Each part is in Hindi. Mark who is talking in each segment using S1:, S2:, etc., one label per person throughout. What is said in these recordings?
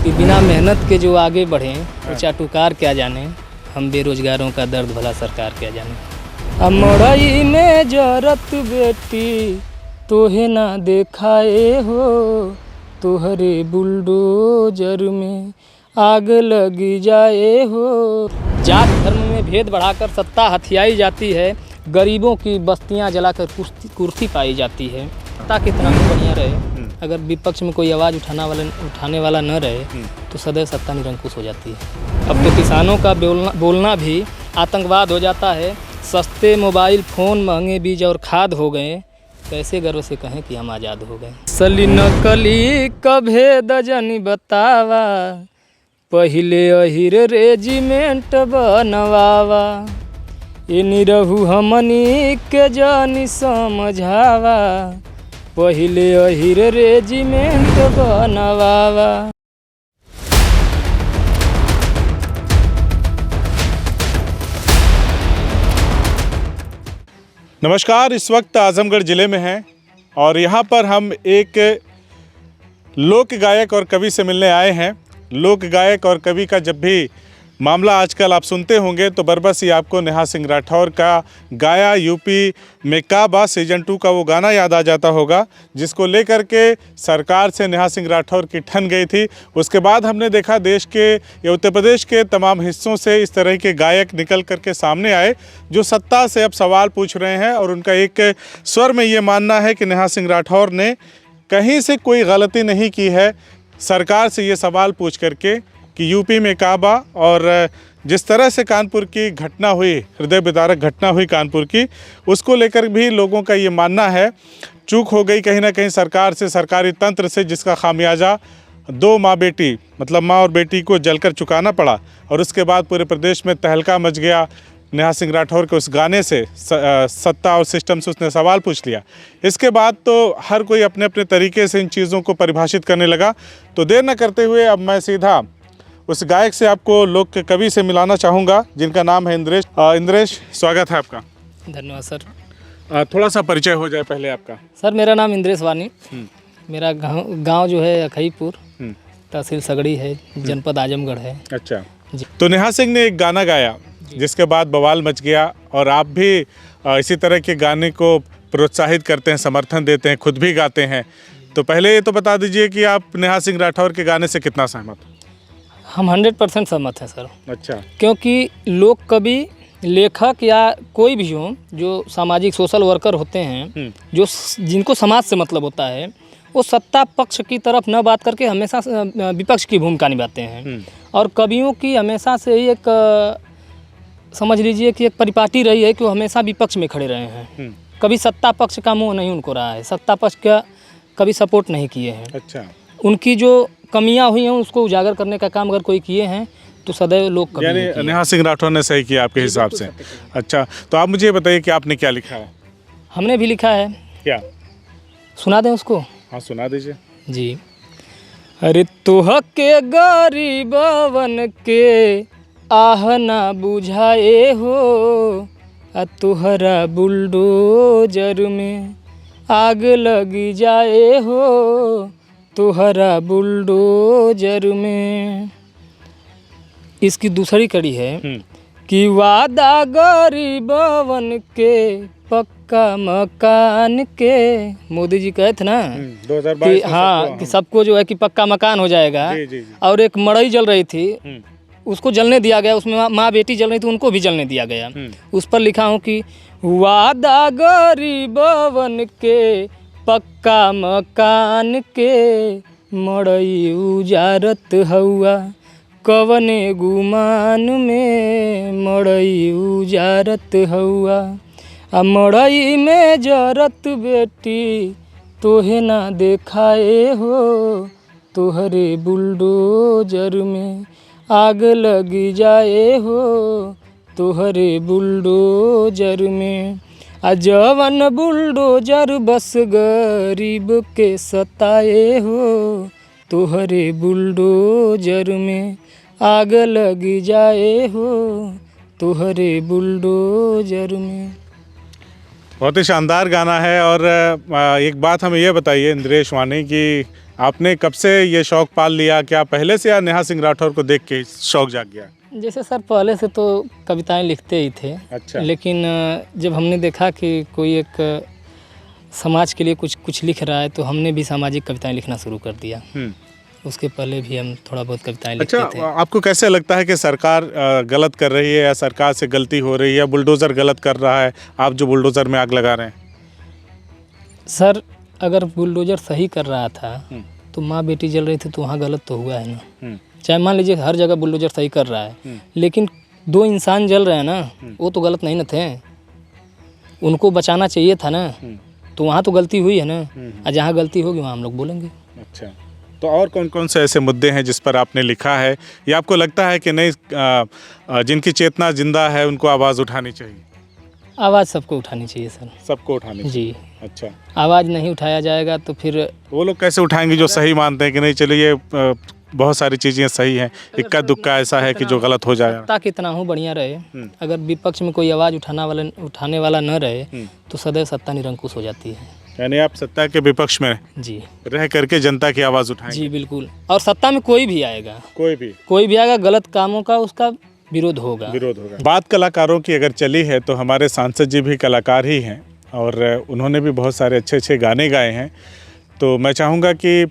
S1: कि बिना मेहनत के जो आगे बढ़ें वो चाटुकार क्या जाने, हम बेरोजगारों का दर्द भला सरकार क्या जाने। अमड़ई में जरत बेटी तोहे ना देखाए हो, तोहरे बुलडोजर में आग लगी जाए हो। जात धर्म में भेद बढ़ाकर सत्ता हथियाई जाती है, गरीबों की बस्तियां जलाकर कुर्सी पाई जाती है। सत्ता कितना भी बढ़िया रहे, अगर विपक्ष में कोई आवाज़ उठाने वाला न रहे तो सदैव सत्ता निरंकुश हो जाती है। अब तो किसानों का बोलना भी आतंकवाद हो जाता है। सस्ते मोबाइल फ़ोन, महंगे बीज और खाद हो गए, कैसे गर्व से कहें कि हम आज़ाद हो गए। सली नकली कभे दजनी बतावा, पहिले अहिर रेजिमेंट बनवावा। ये निरहु हमनी के जानी समझावा, पहिले अहिर रेजिमेंट बनवावा।
S2: नमस्कार, इस वक्त आजमगढ़ ज़िले में हैं और यहाँ पर हम एक लोक गायक और कवि से मिलने आए हैं। लोक गायक और कवि का जब भी मामला आजकल आप सुनते होंगे तो बरबस ही आपको नेहा सिंह राठौर का गाया यूपी में काबा सीजन 2 का वो गाना याद आ जाता होगा, जिसको लेकर के सरकार से नेहा सिंह राठौर की ठन गई थी। उसके बाद हमने देखा देश के या उत्तर प्रदेश के तमाम हिस्सों से इस तरह के गायक निकल कर के सामने आए जो सत्ता से अब सवाल पूछ रहे हैं और उनका एक स्वर में ये मानना है कि नेहा सिंह राठौर ने कहीं से कोई गलती नहीं की है। सरकार से ये सवाल पूछ करके कि यूपी में काबा और जिस तरह से कानपुर की घटना हुई, हृदय विदारक घटना हुई कानपुर की, उसको लेकर भी लोगों का ये मानना है चूक हो गई कहीं ना कहीं सरकार से, सरकारी तंत्र से, जिसका खामियाजा 2 माँ बेटी मतलब माँ और बेटी को जलकर चुकाना पड़ा। और उसके बाद पूरे प्रदेश में तहलका मच गया। नेहा सिंह राठौर के उस गाने से सत्ता और सिस्टम से उसने सवाल पूछ लिया। इसके बाद तो हर कोई अपने अपने तरीके से इन चीज़ों को परिभाषित करने लगा। तो देर न करते हुए अब मैं सीधा उस गायक से आपको लोक के कवि से मिलाना चाहूँगा, जिनका नाम है इंद्रेश। इंद्रेश, स्वागत है आपका।
S1: धन्यवाद सर।
S2: थोड़ा सा परिचय हो जाए पहले आपका।
S1: सर, मेरा नाम इंद्रेश वानी, मेरा गांव जो है अखईपुर, तहसील सगड़ी है, जनपद आजमगढ़ है।
S2: अच्छा जी। तो नेहा सिंह ने एक गाना गाया जिसके बाद बवाल मच गया और आप भी इसी तरह के गाने को प्रोत्साहित करते हैं, समर्थन देते हैं, खुद भी गाते हैं। तो पहले ये तो बता दीजिए कि आप नेहा सिंह राठौर के गाने से कितना सहमत हो?
S1: हम 100% सहमत हैं सर।
S2: अच्छा।
S1: क्योंकि लोक कवि, लेखक या कोई भी हो जो सामाजिक सोशल वर्कर होते हैं, जो जिनको समाज से मतलब होता है, वो सत्ता पक्ष की तरफ न बात करके हमेशा विपक्ष की भूमिका निभाते हैं। और कवियों की हमेशा से ही एक समझ लीजिए कि एक परिपाटी रही है कि वो हमेशा विपक्ष में खड़े रहे हैं। कभी सत्ता पक्ष का मुँह नहीं उनको रहा है, सत्ता पक्ष का कभी सपोर्ट नहीं किए हैं।
S2: अच्छा।
S1: उनकी जो कमियां हुई हैं उसको उजागर करने का काम अगर कोई किए हैं तो सदैव लोग कभी नहीं किए।
S2: नेहा सिंह राठौर ने सही किया आपके हिसाब से। अच्छा, तो आप मुझे बताइए कि आपने क्या लिखा है?
S1: हमने भी लिखा है।
S2: क्या
S1: सुना दें उसको?
S2: हाँ, सुना दीजिए
S1: जी। अरे तोह के गरीबवन के आह ना बुझाए हो, तोहरा बुलडोजर में आग लगी जाए हो, तोहरा बुलडोजर में। इसकी दूसरी कड़ी है कि वादा गरीबवन के पक्का मकान के। मोदी जी कहे थे ना
S2: 2022
S1: कि हाँ कि सबको जो है कि पक्का मकान हो जाएगा।
S2: जी, जी, जी।
S1: और एक मड़ई जल रही थी, उसको जलने दिया गया, उसमें माँ बेटी जल रही थी, उनको भी जलने दिया गया। उस पर लिखा हूँ कि वादा गरीबवन के पक्का मकान के, मड़ई उजारत हउआ कवने गुमान में, मड़ई उजारत हउआ। मड़ई में जरत बेटी तोहे ना देखाए हो, तोहरे बुलडोजर में आग लगी जाए हो, तोहरे बुलडोजर में। जवन बुलडोजर बस गरीब के सताए हो, तोहरे बुलडोजर में आग लगी जाए हो, तोहरे बुलडोजर में।
S2: बहुत ही शानदार गाना है। और एक बात हमें ये बताइए इंद्रेश वानी कि आपने कब से ये शौक पाल लिया, क्या पहले से या नेहा सिंह राठौर को देख के शौक जाग गया?
S1: जैसे सर पहले से तो कविताएं लिखते ही थे।
S2: अच्छा।
S1: लेकिन जब हमने देखा कि कोई एक समाज के लिए कुछ लिख रहा है तो हमने भी सामाजिक कविताएं लिखना शुरू कर दिया। उसके पहले भी हम थोड़ा बहुत कविताएं लिखते थे।
S2: आपको कैसे लगता है कि सरकार गलत कर रही है या सरकार से गलती हो रही है, बुलडोज़र गलत कर रहा है, आप जो बुलडोज़र में आग लगा रहे हैं?
S1: सर अगर बुलडोज़र सही कर रहा था तो माँ बेटी जल रही थी तो वहाँ गलत तो हुआ है ना। चाहे मान लीजिए हर जगह बुलडोज़र सही कर रहा है, लेकिन 2 इंसान जल रहे हैं ना, वो तो गलत नहीं ना थे, उनको बचाना चाहिए था ना, तो वहाँ तो गलती हुई है ना। और जहाँ गलती होगी वहाँ हम लोग बोलेंगे।
S2: अच्छा, तो और कौन कौन से ऐसे मुद्दे हैं जिस पर आपने लिखा है, या आपको लगता है कि नहीं जिनकी चेतना जिंदा है उनको आवाज़ उठानी चाहिए?
S1: आवाज़ सबको उठानी चाहिए सर।
S2: सबको उठानी चाहिए।
S1: जी।
S2: अच्छा,
S1: आवाज़ नहीं उठाया जाएगा तो फिर
S2: वो लोग कैसे उठाएंगे जो सही मानते हैं कि नहीं चलिए बहुत सारी चीज़ें सही हैं, इक्का दुक्का ऐसा है कि जो गलत हो जाएगा?
S1: सत्ता कितना हो बढ़िया रहे, अगर विपक्ष में कोई आवाज़ उठाने वाला न रहे तो सदैव सत्ता निरंकुश हो जाती है।
S2: यानी आप सत्ता के विपक्ष में
S1: जी
S2: रह करके जनता की आवाज़ उठाएंगे?
S1: जी बिल्कुल। और सत्ता में कोई भी आएगा, कोई भी आएगा, गलत कामों का उसका विरोध होगा।
S2: बात कलाकारों की अगर चली है तो हमारे सांसद जी भी कलाकार ही हैं और उन्होंने भी बहुत सारे अच्छे अच्छे गाने गाए हैं। तो मैं चाहूँगा कि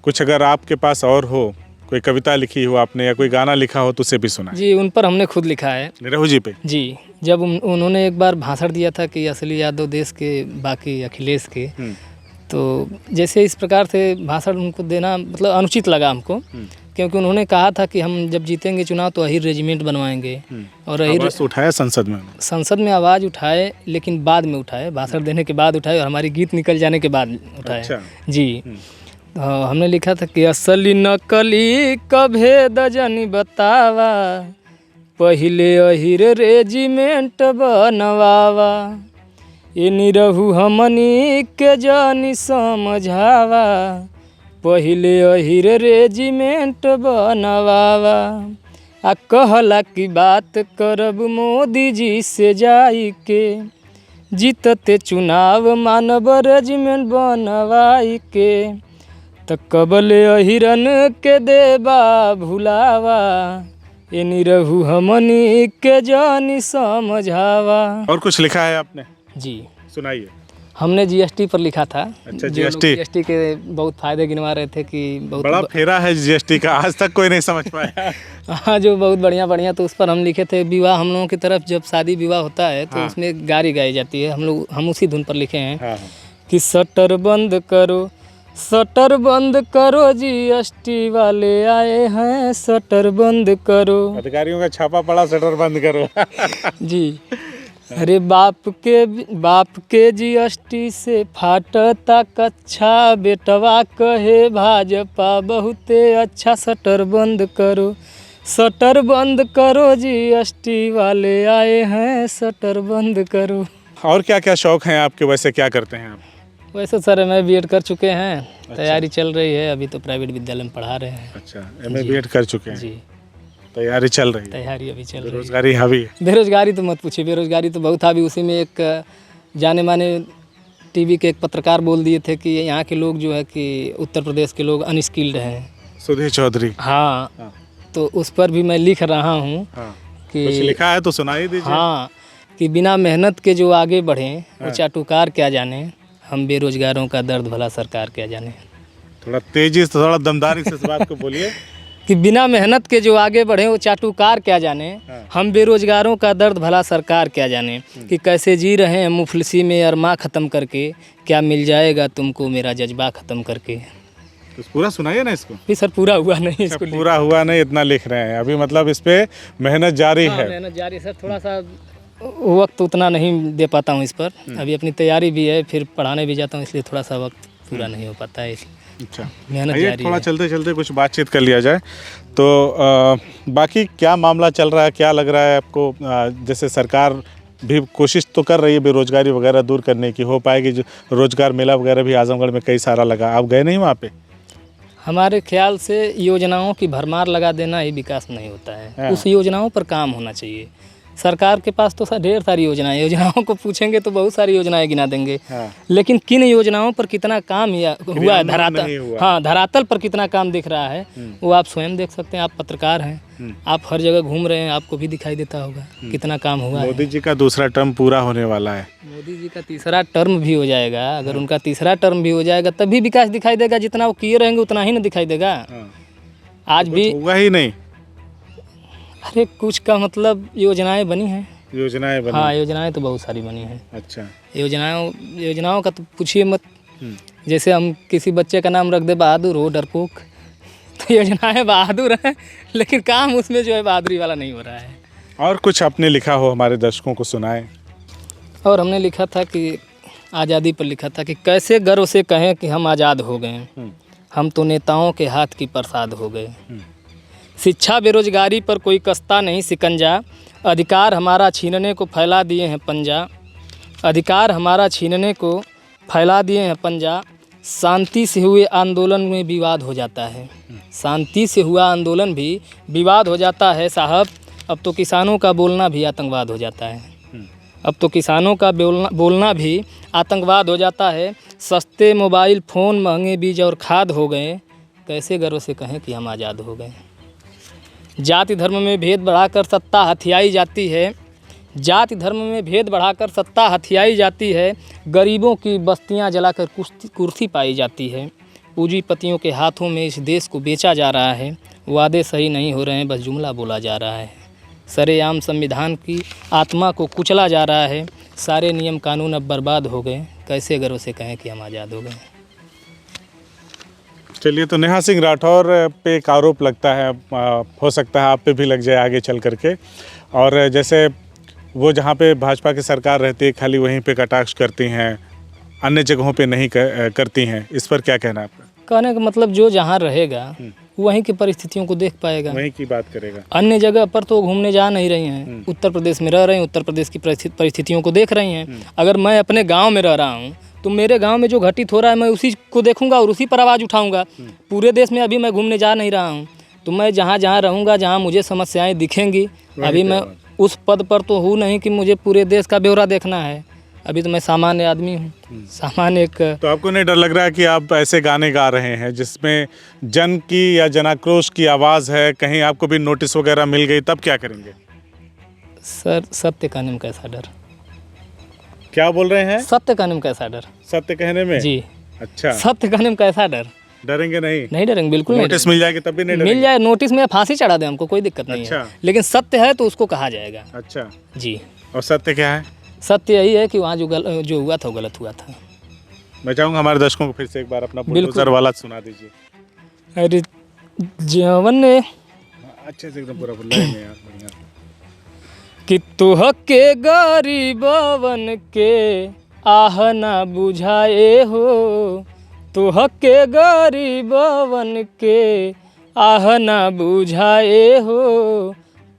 S2: कुछ अगर आपके पास और हो, कोई कविता लिखी हो आपने या कोई गाना लिखा हो तो उसे भी सुना।
S1: जी, उन पर हमने खुद लिखा है।
S2: निरहू जी पे? जी।
S1: जब उन्होंने एक बार भाषण दिया था कि असली यादव देश के बाकी अखिलेश के, तो जैसे इस प्रकार से भाषण उनको देना मतलब अनुचित लगा हमको, क्योंकि उन्होंने कहा था कि हम जब जीतेंगे चुनाव तो अहीर रेजिमेंट बनवाएंगे। और
S2: आवाज़ उठाया संसद में
S1: आवाज़ उठाए, लेकिन बाद में उठाए, भाषण देने के बाद उठाए और हमारी गीत निकल जाने के बाद उठाए।
S2: अच्छा।
S1: जी। हमने लिखा था कि असली नकली का भेद जानी बतावा, पहिले अहीर रेजिमेंट बनवावा, ये निरहू हमनी के जानी समझावा, पहिले अहीर रेजिमेंट बनवावा। आ कहला की बात करब मोदी जी से जाई के, जीतते चुनाव मानव रेजिमेंट बनवाई के, त कबले अहिरन के देबा भुलावा, ये निरहू हमनी के जानी समझावा।
S2: और कुछ लिखा है आपने?
S1: जी,
S2: सुनाइए।
S1: हमने जीएसटी पर लिखा था।
S2: अच्छा, जीएसटी
S1: के बहुत फायदे गिनवा रहे थे कि बहुत
S2: बड़ा फेरा है जीएसटी का, आज तक कोई नहीं समझ पाया।
S1: हाँ, जो बहुत बढ़िया, तो उस पर हम लिखे थे। विवाह हम लोगों की तरफ जब शादी विवाह होता है तो उसमें गारी गाई जाती है, हम उसी धुन पर लिखे हैं कि शटर बंद करो, शटर बंद करो, जीएसटी वाले आए हैं, शटर बंद करो।
S2: अधिकारियों का छापा पड़ा, शटर बंद करो। जी।
S1: अरे बाप के जीएसटी से फाटता कच्छा, बेटवा कहे भाजपा बहुते अच्छा, शटर बंद करो, शटर बंद करो, जीएसटी वाले आए हैं, शटर बंद करो। और
S2: क्या क्या शौक हैं आपके, वैसे क्या करते हैं आप?
S1: वैसे सर एमए बीएड कर चुके हैं। अच्छा। तैयारी चल रही है, अभी तो प्राइवेट विद्यालय में पढ़ा रहे हैं।
S2: अच्छा, एमए बीएड कर चुके हैं?
S1: जी।
S2: तैयारी चल रही है?
S1: तैयारी अभी चल रही है।
S2: बेरोजगारी हावी है?
S1: बेरोजगारी तो मत पूछिए, बेरोजगारी तो बहुत हावी। उसी में एक जाने माने टीवी के एक पत्रकार बोल दिए थे कि यहाँ के लोग जो है कि उत्तर प्रदेश के लोग अनस्किल्ड हैं।
S2: सुधीर चौधरी?
S1: हाँ। तो उस पर भी मैं लिख रहा हूँ कि
S2: कुछ लिखा है तो सुनाई दीजिए।
S1: हाँ, कि बिना मेहनत के जो आगे बढ़ें वो चाटुकार क्या जाने, हम बेरोजगारों का दर्द भला सरकार क्या जाने।
S2: थोड़ा तेजी से, थोड़ा दमदारी से इस बात को बोलिए।
S1: कि बिना मेहनत के जो आगे बढ़े वो चाटुकार क्या जाने, हम बेरोजगारों का दर्द भला सरकार क्या जाने, कि कैसे जी रहे हैं मुफलिसी में अरमा ख़त्म करके, क्या मिल जाएगा तुमको मेरा जज्बा ख़त्म करके।
S2: तो पूरा सुनाइए ना इसको।
S1: भी सर पूरा हुआ नहीं इसको।
S2: पूरा हुआ नहीं, इतना लिख रहे हैं अभी, मतलब इस पे मेहनत जारी है।
S1: मेहनत जारी सर, थोड़ा सा वक्त उतना नहीं दे पाता हूँ इस पर। अभी अपनी तैयारी भी है, फिर पढ़ाने भी जाता हूँ, इसलिए थोड़ा सा वक्त पूरा नहीं हो पाता है।
S2: अच्छा,
S1: मेहनत जारी
S2: थोड़ा चलते चलते कुछ बातचीत कर लिया जाए तो बाकी क्या मामला चल रहा है, क्या लग रहा है आपको? जैसे सरकार भी कोशिश तो कर रही है बेरोजगारी वगैरह दूर करने की, हो पाएगी? जो रोजगार मेला वगैरह भी आजमगढ़ में कई सारा लगा, आप गए नहीं वहाँ पे?
S1: हमारे ख्याल से योजनाओं की भरमार लगा देना ही विकास नहीं होता है। उस योजनाओं पर काम होना चाहिए। सरकार के पास तो ढेर सारी योजनाओं को पूछेंगे तो बहुत सारी योजनाएं गिना देंगे।
S2: हाँ।
S1: लेकिन किन योजनाओं पर कितना काम हुआ है
S2: नहीं हुआ।
S1: धरातल, हाँ धरातल पर कितना काम दिख रहा है वो आप स्वयं देख सकते हैं। आप पत्रकार हैं, आप हर जगह घूम रहे हैं, आपको भी दिखाई देता होगा कितना काम हुआ है।
S2: मोदी जी का दूसरा टर्म पूरा होने वाला है।
S1: मोदी जी का तीसरा टर्म भी हो जाएगा। अगर उनका तीसरा टर्म भी हो जाएगा तभी विकास दिखाई देगा। जितना वो किए रहेंगे उतना ही ना दिखाई देगा। आज भी
S2: होगा ही नहीं।
S1: अरे कुछ का मतलब योजनाएं बनी हैं।
S2: योजनाएं बनी?
S1: हाँ योजनाएं तो बहुत सारी बनी हैं।
S2: अच्छा।
S1: योजनाओं का तो पूछिए मत। जैसे हम किसी बच्चे का नाम रख दे बहादुर हो, डरपोक, तो योजनाएं बहादुर हैं लेकिन काम उसमें जो है बहादुरी वाला नहीं हो रहा है।
S2: और कुछ आपने लिखा हो हमारे दर्शकों को सुनाएं।
S1: और हमने लिखा था कि आज़ादी पर लिखा था कि कैसे गर्व से कहें कि हम आज़ाद हो गए, हम तो नेताओं के हाथ की प्रसाद हो गए। शिक्षा बेरोजगारी पर कोई कसता नहीं शिकंजा, अधिकार हमारा छीनने को फैला दिए हैं पंजा। अधिकार हमारा छीनने को फैला दिए हैं पंजा। शांति से हुए आंदोलन में विवाद हो जाता है। शांति से हुआ आंदोलन भी विवाद हो जाता है साहब। अब तो किसानों का बोलना भी आतंकवाद हो जाता है। अब तो किसानों का बोलना भी आतंकवाद हो जाता है। सस्ते मोबाइल फ़ोन, महंगे बीज और खाद हो गए, कैसे गर्व से कहें कि हम आज़ाद हो गए। जाति धर्म में भेद बढ़ाकर सत्ता हथियाई जाती है। जाति धर्म में भेद बढ़ाकर सत्ता हथियाई जाती है। गरीबों की बस्तियां जलाकर कुर्सी पाई जाती है। पूंजीपतियों के हाथों में इस देश को बेचा जा रहा है। वादे सही नहीं हो रहे हैं, बस जुमला बोला जा रहा है। सरेआम संविधान की आत्मा को कुचला जा रहा है। सारे नियम कानून अब बर्बाद हो गए, कैसे गर्व से कहें कि हम आज़ाद हो गए।
S2: चलिए, तो नेहा सिंह राठौर पे एक आरोप लगता है, हो सकता है आप पे भी लग जाए आगे चल करके। और जैसे वो जहाँ पे भाजपा की सरकार रहती है खाली वहीं पे कटाक्ष करती हैं, अन्य जगहों पे नहीं करती हैं, इस पर क्या कहना है आपका? कहने
S1: का मतलब जो जहाँ रहेगा वहीं की परिस्थितियों को देख पाएगा,
S2: वहीं की बात करेगा।
S1: अन्य जगह पर तो घूमने जा नहीं रही हैं। उत्तर प्रदेश में रह रहे हैं, उत्तर प्रदेश की परिस्थितियों को देख रही हैं। अगर मैं अपने गाँव में रह रहा हूँ तो मेरे गांव में जो घटित हो रहा है मैं उसी को देखूंगा और उसी पर आवाज़ उठाऊंगा। पूरे देश में अभी मैं घूमने जा नहीं रहा हूं, तो मैं जहां जहां रहूंगा, जहां मुझे समस्याएं दिखेंगी, अभी मैं उस पद पर तो हूं नहीं कि मुझे पूरे देश का ब्यौरा देखना है। अभी तो मैं सामान्य आदमी हूं, सामान्य एक।
S2: तो आपको नहीं डर लग रहा है कि आप ऐसे गाने गा रहे हैं जिसमें जन की या जनाक्रोश की आवाज़ है, कहीं आपको भी नोटिस वगैरह मिल गई तब क्या करेंगे?
S1: सर, सत्य कहने में कैसा डर?
S2: क्या बोल रहे हैं?
S1: सत्य कहने में कैसा डर?
S2: सत्य कहने में?
S1: जी।
S2: अच्छा,
S1: सत्य कहने में कैसा डर?
S2: डरेंगे नहीं?
S1: नहीं डरेंगे, बिल्कुल नहीं।
S2: नोटिस मिल जाएगी तब भी नहीं डरेंगे?
S1: मिल जाए नोटिस में, फांसी चढ़ा दें, हमको कोई दिक्कत नहीं है। लेकिन सत्य है तो उसको कहा जाएगा।
S2: अच्छा
S1: जी।
S2: और सत्य क्या है?
S1: सत्य यही है कि वहाँ जो हुआ था वो गलत हुआ था।
S2: मैं चाहूँगा हमारे दर्शकों को फिर से एक बार अपना बुलडोजर वाला सुना दीजिए।
S1: अरे जवन ने
S2: अच्छे से एकदम पूरा बुलाए में यार, बढ़िया।
S1: कि तुह के गरीबवन के आह ना बुझाए हो, तुह के गरीबवन के आह ना बुझाए हो,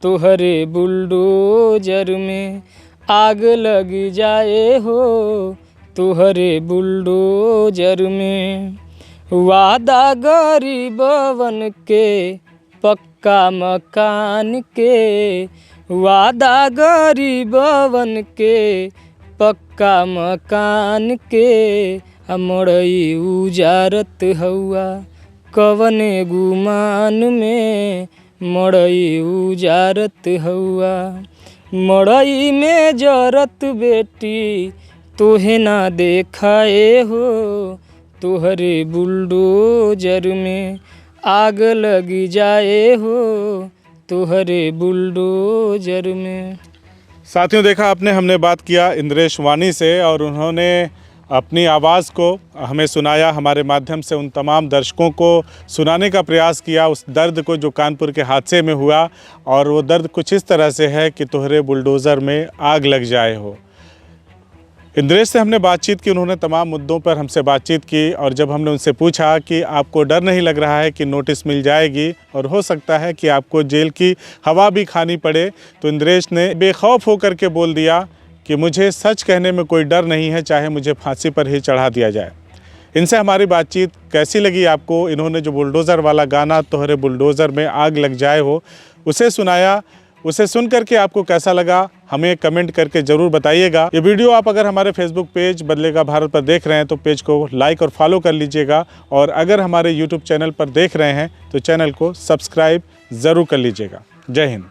S1: तुहरे बुलडोजर में आग लग जाए हो, तुहरे बुलडोजर में। वादा गरीबवन के पक्का मकान के, वादा गरीबवन के पक्का मकान के, मड़ई उजारत हउआ कवने गुमान में, मड़ई उजारत हउआ। मड़ई में जरत बेटी तोहे ना देखाए हो, तुहरे बुलडोजर में आग लगी जाए हो, तुहरे बुलडोजर में।
S2: साथियों, देखा आपने, हमने बात किया इंद्रेश वानी से और उन्होंने अपनी आवाज़ को हमें सुनाया, हमारे माध्यम से उन तमाम दर्शकों को सुनाने का प्रयास किया उस दर्द को जो कानपुर के हादसे में हुआ। और वो दर्द कुछ इस तरह से है कि तुहरे बुलडोज़र में आग लग जाए हो। इंद्रेश से हमने बातचीत की, उन्होंने तमाम मुद्दों पर हमसे बातचीत की। और जब हमने उनसे पूछा कि आपको डर नहीं लग रहा है कि नोटिस मिल जाएगी और हो सकता है कि आपको जेल की हवा भी खानी पड़े, तो इंद्रेश ने बेखौफ होकर के बोल दिया कि मुझे सच कहने में कोई डर नहीं है, चाहे मुझे फांसी पर ही चढ़ा दिया जाए। इनसे हमारी बातचीत कैसी लगी आपको? इन्होंने जो बुलडोज़र वाला गाना तुहरे बुलडोज़र में आग लग जाए हो उसे सुनाया, उसे सुन करके आपको कैसा लगा हमें कमेंट करके ज़रूर बताइएगा। ये वीडियो आप अगर हमारे फेसबुक पेज बदलेगा भारत पर देख रहे हैं तो पेज को लाइक और फॉलो कर लीजिएगा, और अगर हमारे यूट्यूब चैनल पर देख रहे हैं तो चैनल को सब्सक्राइब ज़रूर कर लीजिएगा। जय हिंद।